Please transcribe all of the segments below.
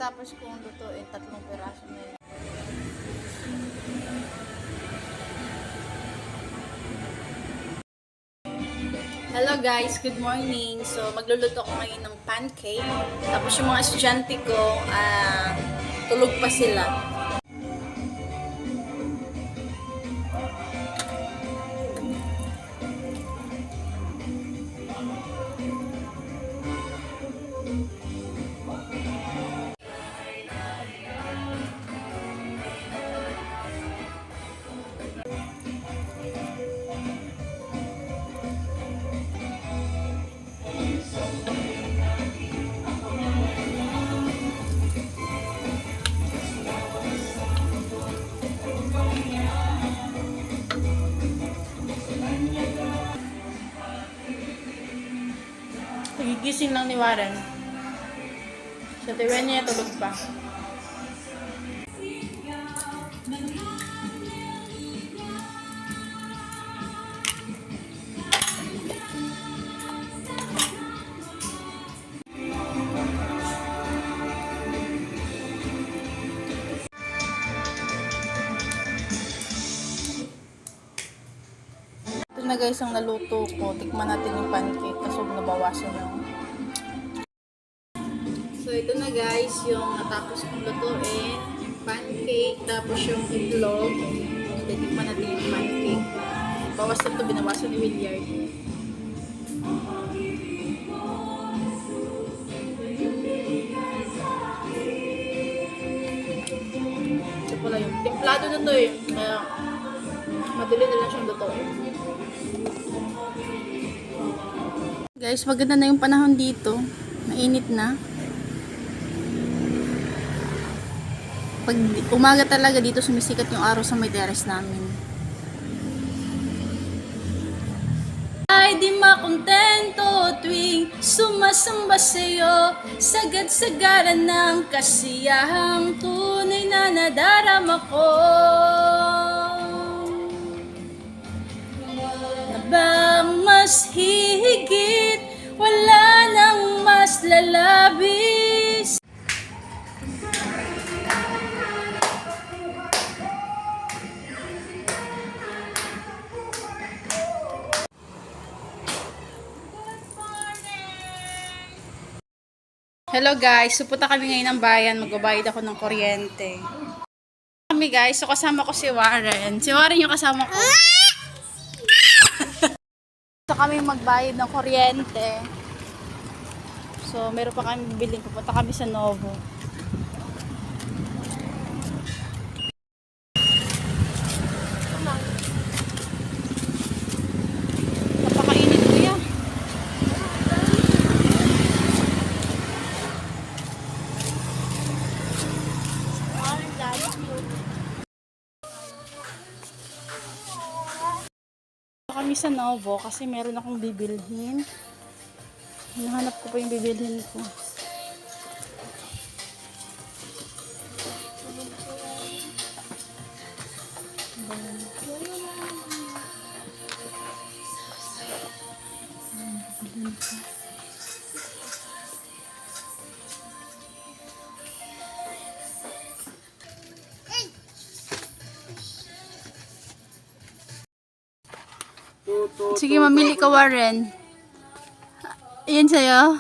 pagkatapos kong lutuin, 3 piraso na yun. Hello guys, good morning. So magluluto ako ngayon ng pancake. Tapos yung mga estudyante ko, tulog pa sila. Nagigising lang ni Warren. Sa tiwan niya, tulog pa. Ito na guys ang naluto ko. Tikman natin yung pancake kasi nabawasan yung. So ito na guys yung natapos kong lutuin. Yung pancake, tapos yung itlog. So tikman natin yung pancake. Bawas na ito, binawasan ni Williard. Ito pala yung templado na ito eh. Kaya madali na lang siyang lutuin. Guys, maganda na yung panahon dito. Mainit na. Pag umaga talaga dito sumisikat yung araw sa may terrace namin. Ay di makontento tuwing sumasamba sa'yo, sagad-sagaran ng kasiyahang tunay na nadarama ko. Na bang mas hihigit, wala nang mas lalabis. Hello guys, pupunta kami ngayon ng bayan, magbabayad ako ng kuryente. Kami guys, so kasama ko si Warren. Si Warren yung kasama ko. So kami magbayad ng kuryente. So meron pa kami bibiling, pupunta kami sa Novo. Napakainit kuya. Kami sa Novo kasi meron akong bibilhin. Hinahanap ko pa yung bibilhin ko. Sige, mamili ka, Warren. Ayan sa'yo.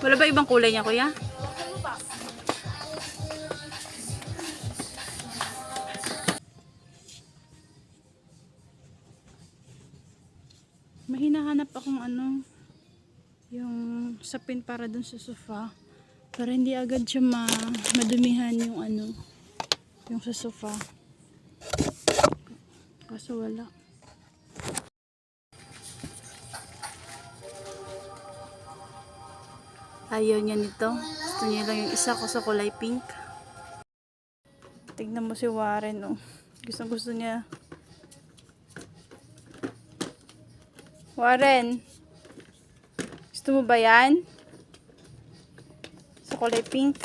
Wala ba ibang kulay niya, kuya? May hinahanap akong ano, yung sapin para dun sa sofa. Para hindi agad siya madumihan yung ano, yung sa sofa. Kaso wala. Ayaw niya nito. Gusto niya lang yung isa ko sa kulay pink. Tignan mo si Warren, oh. Gusto niya. Warren, gusto mo ba yan? Sa kulay pink.